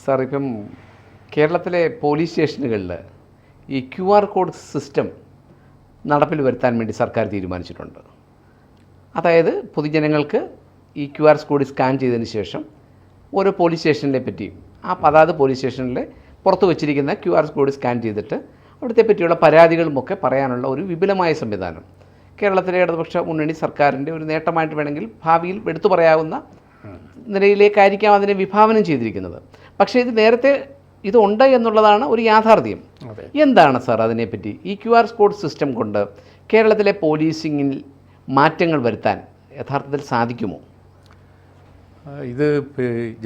Sir ഇപ്പം കേരളത്തിലെ police സ്റ്റേഷനുകളിൽ ഈ QR കോഡ് സിസ്റ്റം നടപ്പിൽ വരുത്താൻ വേണ്ടി സർക്കാർ തീരുമാനിച്ചിട്ടുണ്ട്. അതായത് പൊതുജനങ്ങൾക്ക് ഈ QR കോഡ് സ്കാൻ ചെയ്തതിന് ശേഷം ഓരോ പോലീസ് സ്റ്റേഷനിലെ പറ്റിയും അതാത് പോലീസ് സ്റ്റേഷനിലെ പുറത്ത് വച്ചിരിക്കുന്ന QR കോഡ് സ്കാൻ ചെയ്തിട്ട് അവിടുത്തെ പറ്റിയുള്ള പരാതികളുമൊക്കെ പറയാനുള്ള ഒരു വിപുലമായ സംവിധാനം കേരളത്തിലെ ഇടതുപക്ഷ മുന്നണി സർക്കാരിൻ്റെ ഒരു നേട്ടമായിട്ട് വേണമെങ്കിൽ ഭാവിയിൽ എടുത്തു പറയാവുന്ന നിലയിലേക്കായിരിക്കാം അതിനെ വിഭാവനം ചെയ്തിരിക്കുന്നത്. പക്ഷേ ഇത് നേരത്തെ ഇതുണ്ട് എന്നുള്ളതാണ് ഒരു യാഥാർത്ഥ്യം. എന്താണ് സാർ അതിനെപ്പറ്റി ഈ QR കോഡ് സിസ്റ്റം കൊണ്ട് കേരളത്തിലെ പോലീസിങ്ങിൽ മാറ്റങ്ങൾ വരുത്താൻ യഥാർത്ഥത്തിൽ സാധിക്കുമോ? ഇത്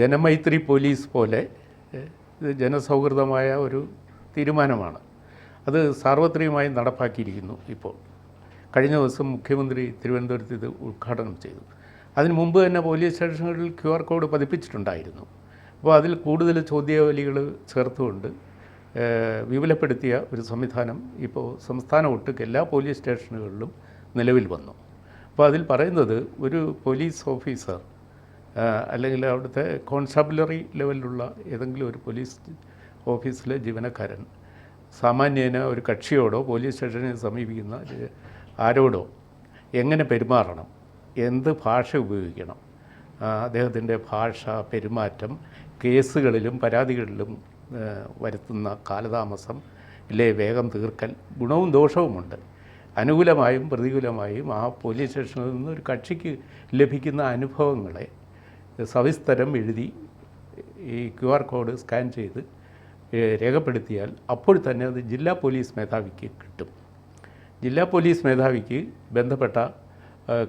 ജനമൈത്രി പോലീസ് പോലെ ഇത് ജനസൗഹൃദമായ ഒരു തീരുമാനമാണ്. അത് സാർവത്രികമായി നടപ്പാക്കിയിരിക്കുന്നു. ഇപ്പോൾ കഴിഞ്ഞ ദിവസം മുഖ്യമന്ത്രി തിരുവനന്തപുരത്ത് ഇത് ഉദ്ഘാടനം ചെയ്തു. അതിന് മുമ്പ് തന്നെ പോലീസ് സ്റ്റേഷനുകളിൽ QR കോഡ് പതിപ്പിച്ചിട്ടുണ്ടായിരുന്നു. അപ്പോൾ അതിൽ കൂടുതൽ ചോദ്യാവലികൾ ചേർത്തുകൊണ്ട് വിപുലപ്പെടുത്തിയ ഒരു സംവിധാനം ഇപ്പോൾ സംസ്ഥാന ഒട്ടുക്ക് എല്ലാ പോലീസ് സ്റ്റേഷനുകളിലും നിലവിൽ വന്നു. അപ്പോൾ അതിൽ പറയുന്നത് ഒരു പോലീസ് ഓഫീസർ അല്ലെങ്കിൽ അവിടുത്തെ കോൺസ്റ്റാബുലറി ലെവലിലുള്ള ഏതെങ്കിലും ഒരു പോലീസ് ഓഫീസിലെ ജീവനക്കാരൻ സാമാന്യേന ഒരു കക്ഷിയോടോ പോലീസ് സ്റ്റേഷനെ സമീപിക്കുന്ന ആരോടോ എങ്ങനെ പെരുമാറണം, എന്ത് ഭാഷ ഉപയോഗിക്കണം, അദ്ദേഹത്തിൻ്റെ ഭാഷ, പെരുമാറ്റം, കേസുകളിലും പരാതികളിലും വരുത്തുന്ന കാലതാമസം ഇല്ലേ വേഗം തീർക്കൽ, ഗുണവും ദോഷവുമുണ്ട്. അനുകൂലമായും പ്രതികൂലമായും ആ പോലീസ് സ്റ്റേഷനിൽ നിന്ന് ഒരു കക്ഷിക്ക് ലഭിക്കുന്ന അനുഭവങ്ങളെ സവിസ്തരം എഴുതി ഈ QR കോഡ് സ്കാൻ ചെയ്ത് രേഖപ്പെടുത്തിയാൽ അപ്പോൾ തന്നെ അത് ജില്ലാ പോലീസ് മേധാവിക്ക് കിട്ടും. ജില്ലാ പോലീസ് മേധാവിക്ക് ബന്ധപ്പെട്ട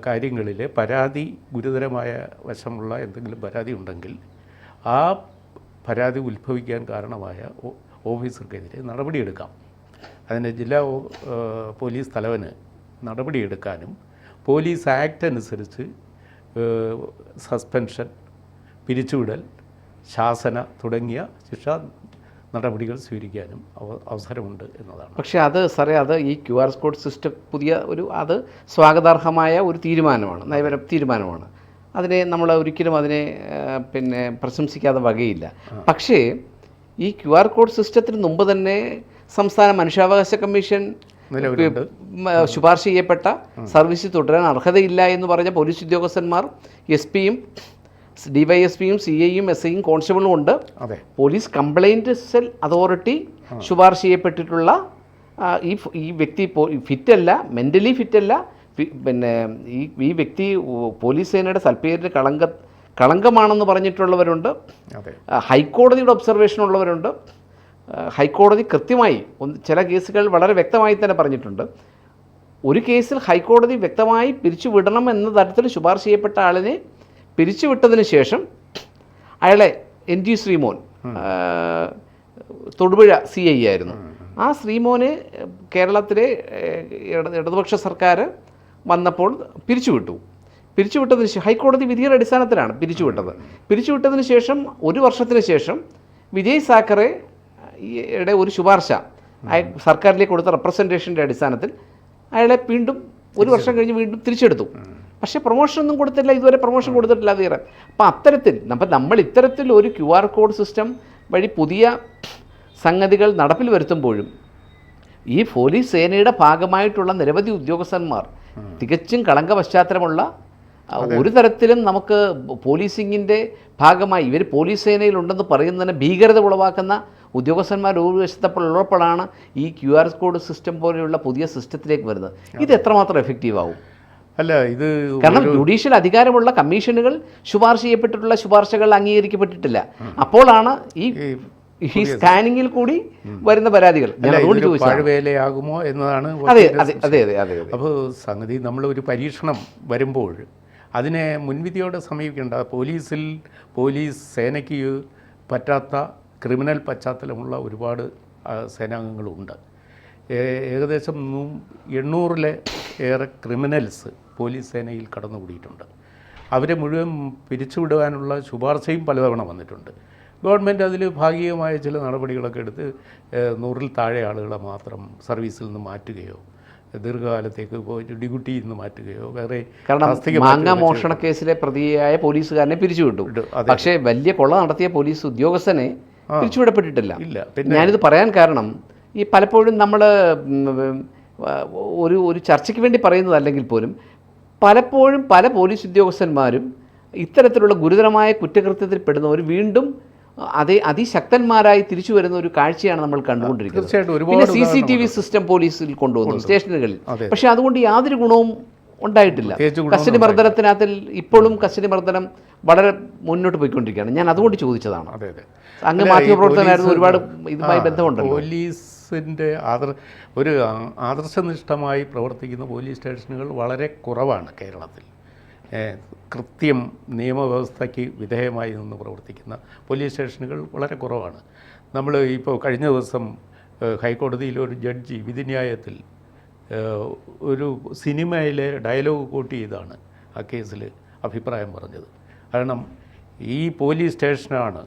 കാര്യങ്ങളിലെ പരാതി, ഗുരുതരമായ വശമുള്ള എന്തെങ്കിലും പരാതി ഉണ്ടെങ്കിൽ ആ പരാതി ഉത്ഭവിക്കാൻ കാരണമായ ഓഫീസർക്കെതിരെ നടപടിയെടുക്കാം. അതിന് ജില്ലാ പോലീസ് തലവന് നടപടിയെടുക്കാനും പോലീസ് ആക്ട് അനുസരിച്ച് സസ്പെൻഷൻ, പിരിച്ചുവിടൽ, ശാസന തുടങ്ങിയ ശിക്ഷാ നടപടികൾ സ്വീകരിക്കാനും അവസരമുണ്ട് എന്നതാണ്. പക്ഷേ അത് സാറേ, അത് ഈ QR കോഡ് സിസ്റ്റം പുതിയ അത് സ്വാഗതാർഹമായ ഒരു തീരുമാനമാണ്, നയപര തീരുമാനമാണ്. അതിനെ നമ്മൾ ഒരിക്കലും അതിനെ പ്രശംസിക്കാതെ വകയില്ല. പക്ഷേ ഈ QR കോഡ് സിസ്റ്റത്തിന് മുമ്പ് തന്നെ സംസ്ഥാന മനുഷ്യാവകാശ കമ്മീഷൻ ശുപാർശ ചെയ്യപ്പെട്ട സർവീസിൽ തുടരാൻ അർഹതയില്ല എന്ന് പറഞ്ഞ പോലീസ് ഉദ്യോഗസ്ഥന്മാർ SP-യും DYSP-യും CIയും SIയും കോൺസ്റ്റബിളും ഉണ്ട്. പോലീസ് കംപ്ലൈൻറ്റ് സെൽ അതോറിറ്റി ശുപാർശ ചെയ്യപ്പെട്ടിട്ടുള്ള ഈ വ്യക്തി ഫിറ്റല്ല, മെൻ്റലി ഫിറ്റല്ല, ഈ വ്യക്തി പോലീസ് സേനയുടെ സൽപ്പേരിന് കളങ്കമാണെന്ന് പറഞ്ഞിട്ടുള്ളവരുണ്ട്. ഹൈക്കോടതിയുടെ ഒബ്സർവേഷൻ ഉള്ളവരുണ്ട്. ഹൈക്കോടതി കൃത്യമായി ചില കേസുകൾ വളരെ വ്യക്തമായി തന്നെ പറഞ്ഞിട്ടുണ്ട്. ഒരു കേസിൽ ഹൈക്കോടതി വ്യക്തമായി പിരിച്ചുവിടണം എന്ന തരത്തിൽ ശുപാർശ ചെയ്യപ്പെട്ട ആളിനെ പിരിച്ചുവിട്ടതിന് ശേഷം അയാളെ NG ശ്രീമോൻ തൊടുപുഴ CI ആയിരുന്നു. ആ ശ്രീമോനെ കേരളത്തിലെ ഇടതുപക്ഷ സർക്കാർ വന്നപ്പോൾ പിരിച്ചുവിട്ടതിന് ശേഷം ഹൈക്കോടതി വിധിയുടെ അടിസ്ഥാനത്തിലാണ് പിരിച്ചുവിട്ടതിന് ശേഷം 1 വർഷത്തിന് ശേഷം വിജയ് സാക്കറെയുടെ ഒരു ശുപാർശ സർക്കാരിലേക്ക് കൊടുത്ത റെപ്രസെൻറ്റേഷൻ്റെ അടിസ്ഥാനത്തിൽ അയാളെ വീണ്ടും 1 വർഷം കഴിഞ്ഞ് വീണ്ടും തിരിച്ചെടുത്തു. പക്ഷേ പ്രൊമോഷനൊന്നും കൊടുത്തില്ല, ഇതുവരെ പ്രൊമോഷൻ കൊടുത്തിട്ടില്ല തീരെ. അപ്പോൾ നമ്മൾ ഇത്തരത്തിൽ ഒരു QR കോഡ് സിസ്റ്റം വഴി പുതിയ സംഗതികൾ നടപ്പിൽ വരുത്തുമ്പോഴും ഈ പോലീസ് സേനയുടെ ഭാഗമായിട്ടുള്ള നിരവധി ഉദ്യോഗസ്ഥന്മാർ തികച്ചും കളങ്ക പശ്ചാത്തലമുള്ള ഒരു തരത്തിലും നമുക്ക് പോലീസിങ്ങിൻ്റെ ഭാഗമായി ഇവർ പോലീസ് സേനയിലുണ്ടെന്ന് പറയുന്നതിന് ഭീകരത ഉളവാക്കുന്ന ഉദ്യോഗസ്ഥന്മാർ ഒരു വശത്തപ്പോഴുള്ളപ്പോഴാണ് ഈ QR കോഡ് സിസ്റ്റം പോലെയുള്ള പുതിയ സിസ്റ്റത്തിലേക്ക് വരുന്നത്. ഇത് എത്രമാത്രം എഫക്റ്റീവ് ആവും? ഇത് കാരണം ജുഡീഷ്യൽ അധികാരമുള്ള കമ്മീഷനുകൾ ശുപാർശ ചെയ്യപ്പെട്ടിട്ടുള്ള ശുപാർശകൾ അംഗീകരിക്കപ്പെട്ടിട്ടില്ല. അപ്പോഴാണ് ഈ സ്കാനിങ്ങിൽ കൂടി വരുന്ന പരാതികൾ പാഴ്വേലയാകുമോ എന്നതാണ്. അതെ. അപ്പോൾ സംഗതി നമ്മൾ ഒരു പരീക്ഷണം വരുമ്പോൾ അതിനെ മുൻവിധിയോടെ സമീപിക്കേണ്ട. പോലീസ് സേനയ്ക്ക് പറ്റാത്ത ക്രിമിനൽ പശ്ചാത്തലമുള്ള ഒരുപാട് സേനാംഗങ്ങളുണ്ട്. ഏകദേശം 800-ലേറെ ക്രിമിനൽസ് പോലീസ് സേനയിൽ കടന്നുകൂടിയിട്ടുണ്ട്. അവരെ മുഴുവൻ പിരിച്ചുവിടുവാനുള്ള ശുപാർശയും പലതവണ വന്നിട്ടുണ്ട്. ഗവൺമെൻറ് അതിൽ ഭാഗികമായ ചില നടപടികളൊക്കെ എടുത്ത് 100-ൽ താഴെ ആളുകളെ മാത്രം സർവീസിൽ നിന്ന് മാറ്റുകയോ ദീർഘകാലത്തേക്ക് ഡ്യൂട്ടിയിൽ നിന്ന് മാറ്റുകയോ വേറെ മാങ്ങ മോഷണ കേസിലെ പ്രതിയായ പോലീസുകാരനെ പിരിച്ചുവിട്ടു. പക്ഷേ വലിയ കൊള്ള നടത്തിയ പോലീസ് ഉദ്യോഗസ്ഥനെ പിരിച്ചുവിടപ്പെട്ടിട്ടില്ല. ഇല്ല. പിന്നെ ഞാനിത് പറയാൻ കാരണം ഈ പലപ്പോഴും നമ്മൾ ഒരു ചർച്ചയ്ക്ക് വേണ്ടി പറയുന്നതല്ലെങ്കിൽ പോലും പലപ്പോഴും പല പോലീസ് ഉദ്യോഗസ്ഥന്മാരും ഇത്തരത്തിലുള്ള ഗുരുതരമായ കുറ്റകൃത്യത്തിൽ പെടുന്നവർ വീണ്ടും അതിശക്തന്മാരായി തിരിച്ചു വരുന്ന ഒരു കാഴ്ചയാണ് നമ്മൾ കണ്ടുകൊണ്ടിരിക്കുന്നത്. തീർച്ചയായിട്ടും പിന്നെ ഒരുപാട് CCTV സിസ്റ്റം പോലീസിൽ കൊണ്ടുവന്നു സ്റ്റേഷനുകളിൽ. പക്ഷേ അതുകൊണ്ട് യാതൊരു ഗുണവും ഉണ്ടായിട്ടില്ല. കസ്റ്റഡി മർദ്ദനത്തിനകത്തിൽ ഇപ്പോഴും കസ്റ്റഡി മർദ്ദനം വളരെ മുന്നോട്ട് പോയിക്കൊണ്ടിരിക്കുകയാണ്. ഞാൻ അതുകൊണ്ട് ചോദിച്ചതാണ്. അങ്ങ് മാധ്യമപ്രവർത്തകനായിരുന്നു, ഒരുപാട് ഇതുമായി ബന്ധമുണ്ടല്ലോ. പോലീസിൻ്റെ ഒരു ആദർശനിഷ്ഠമായി പ്രവർത്തിക്കുന്ന പോലീസ് സ്റ്റേഷനുകൾ വളരെ കുറവാണ് കേരളത്തിൽ. കൃത്യം നിയമവ്യവസ്ഥയ്ക്ക് വിധേയമായി നിന്ന് പ്രവർത്തിക്കുന്ന പോലീസ് സ്റ്റേഷനുകൾ വളരെ കുറവാണ്. നമ്മൾ ഇപ്പോൾ കഴിഞ്ഞ ദിവസം ഹൈക്കോടതിയിലെ ഒരു ജഡ്ജി വിധിന്യായത്തിൽ ഒരു സിനിമയിലെ ഡയലോഗ് കോട്ട് ചെയ്താണ് ആ കേസിൽ അഭിപ്രായം പറഞ്ഞത്. കാരണം ഈ പോലീസ് സ്റ്റേഷനാണ്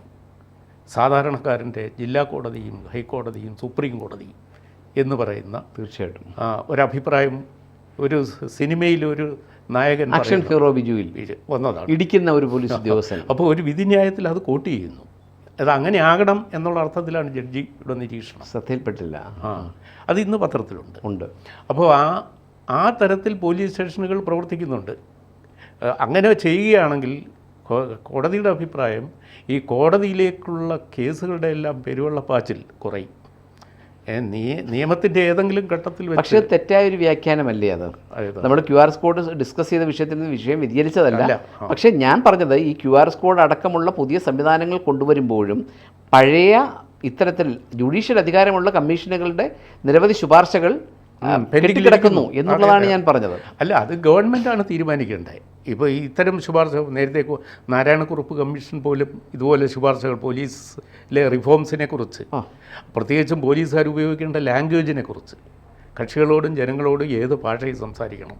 സാധാരണക്കാരൻ്റെ ജില്ലാ കോടതിയും ഹൈക്കോടതിയും സുപ്രീം കോടതിയും എന്ന് പറയുന്ന തീർച്ചയായിട്ടും ഒരഭിപ്രായം ഒരു സിനിമയിലൊരു നായകൻ ആക്ഷൻ ഹീറോ ബിജുവിൽ വന്നതാണ്, ഇടിക്കുന്ന ഒരു പോലീസ് ഉദ്യോഗസ്ഥൻ. അപ്പോൾ ഒരു വിധിന്യായത്തിൽ അത് കോട്ട് ചെയ്യുന്നു. അത് അങ്ങനെ ആകണം എന്നുള്ള അർത്ഥത്തിലാണ് ജഡ്ജിയുടെ നിരീക്ഷണം. ശ്രദ്ധയിൽപ്പെട്ടില്ല. അത് ഇന്ന് പത്രത്തിലുണ്ട് ഉണ്ട്. അപ്പോൾ ആ തരത്തിൽ പോലീസ് സ്റ്റേഷനുകൾ പ്രവർത്തിക്കുന്നുണ്ട്. അങ്ങനെ ചെയ്യുകയാണെങ്കിൽ കോടതിയുടെ അഭിപ്രായം ഈ കോടതിയിലേക്കുള്ള കേസുകളുടെ എല്ലാം പെരുവെള്ളപ്പാച്ചിൽ കുറയും. നിയമത്തിൻ്റെ ഏതെങ്കിലും ഘട്ടത്തിൽ പക്ഷേ തെറ്റായൊരു വ്യാഖ്യാനമല്ലേ അത്? നമ്മൾ QR കോഡ് ഡിസ്കസ് ചെയ്ത വിഷയത്തിൽ നിന്ന് വിഷയം വ്യതിചലിച്ചതല്ല. പക്ഷേ ഞാൻ പറഞ്ഞത് ഈ QR കോഡ് അടക്കമുള്ള പുതിയ സംവിധാനങ്ങൾ കൊണ്ടുവരുമ്പോഴും പഴയ ഇത്തരത്തിൽ ജുഡീഷ്യൽ അധികാരമുള്ള കമ്മീഷനുകളുടെ നിരവധി ശുപാർശകൾ കെട്ടിക്കിടക്കുന്നു എന്നുള്ളതാണ് ഞാൻ പറഞ്ഞത്. അല്ല, അത് ഗവൺമെൻറ്റാണ് തീരുമാനിക്കേണ്ടത്. ഇപ്പോൾ ഇത്തരം ശുപാർശ നേരത്തെ നാരായണക്കുറുപ്പ് കമ്മീഷൻ പോലും ഇതുപോലെ ശുപാർശകൾ പോലീസിലെ റിഫോംസിനെ കുറിച്ച്, പ്രത്യേകിച്ചും പോലീസുകാർ ഉപയോഗിക്കേണ്ട ലാംഗ്വേജിനെ കുറിച്ച്, കക്ഷികളോടും ജനങ്ങളോടും ഏത് ഭാഷയിൽ സംസാരിക്കണം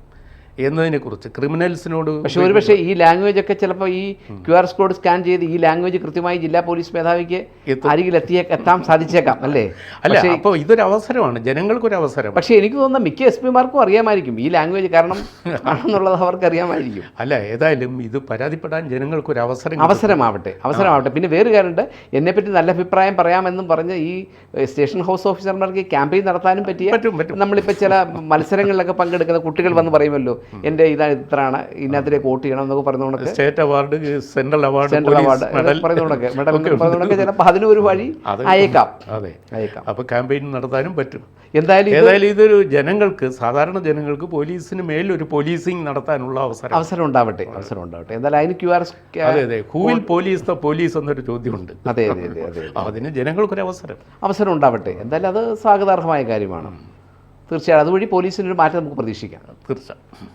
എന്നതിനെക്കുറിച്ച്, ക്രിമിനൽസിനോട്. പക്ഷേ ഒരുപക്ഷെ ഈ ലാംഗ്വേജ് ഒക്കെ ചിലപ്പോൾ ഈ QR കോഡ് സ്കാൻ ചെയ്ത് ഈ ലാംഗ്വേജ് കൃത്യമായി ജില്ലാ പോലീസ് മേധാവിക്ക് അരികിൽ എത്താൻ സാധിച്ചേക്കാം അല്ലേ? അല്ല, അപ്പോൾ ഇതൊരു അവസരമാണ്, ജനങ്ങൾക്കൊരു അവസരം. പക്ഷേ എനിക്ക് തോന്നുന്ന മിക്ക SP-മാർക്കും അറിയാമായിരിക്കും ഈ ലാംഗ്വേജ് കാരണം ആണെന്നുള്ളത് അവർക്ക് അറിയാമായിരിക്കും. അല്ല, ഏതായാലും ഇത് പരാതിപ്പെടാൻ ജനങ്ങൾക്കൊരു അവസരമാവട്ടെ. പിന്നെ വേറെ കാര്യമുണ്ട്, എന്നെപ്പറ്റി നല്ല അഭിപ്രായം പറയാമെന്നും പറഞ്ഞ് ഈ സ്റ്റേഷൻ ഹൗസ് ഓഫീസർമാർക്ക് ക്യാമ്പയിൻ നടത്താനും പറ്റിയ, നമ്മളിപ്പോൾ ചില മത്സരങ്ങളിലൊക്കെ പങ്കെടുക്കുന്ന കുട്ടികൾ വന്ന് പറയുമല്ലോ, എൻ്റെ ഇതാണ് ഇതിനകത്തിലേക്ക് വോട്ട് ചെയ്യണം എന്നൊക്കെ പറയുന്നതുകൊണ്ട് സ്റ്റേറ്റ് അവാർഡ്, സെൻട്രൽ അവാർഡ് പറയുന്നതൊക്കെ മെഡൽ ചിലപ്പോൾ അതിനൊരു വഴി അയക്കാം. അപ്പോൾ ക്യാമ്പയിൻ നടത്താനും പറ്റും. എന്തായാലും ഇതൊരു ജനങ്ങൾക്ക്, സാധാരണ ജനങ്ങൾക്ക് പോലീസിന് മേലൊരു പോലീസിങ് നടത്താനുള്ള അവസരം ഉണ്ടാവട്ടെ. എന്തായാലും അതിന് QR who will police the police എന്നൊരു ചോദ്യമുണ്ട്. അതെ. അതിന് ജനങ്ങൾക്കൊരു അവസരം ഉണ്ടാവട്ടെ. എന്തായാലും അത് സ്വാഗതാർഹമായ കാര്യമാണ്. തീർച്ചയായും അതുവഴി പോലീസിനൊരു മാറ്റം നമുക്ക് പ്രതീക്ഷിക്കാം. തീർച്ചയായും.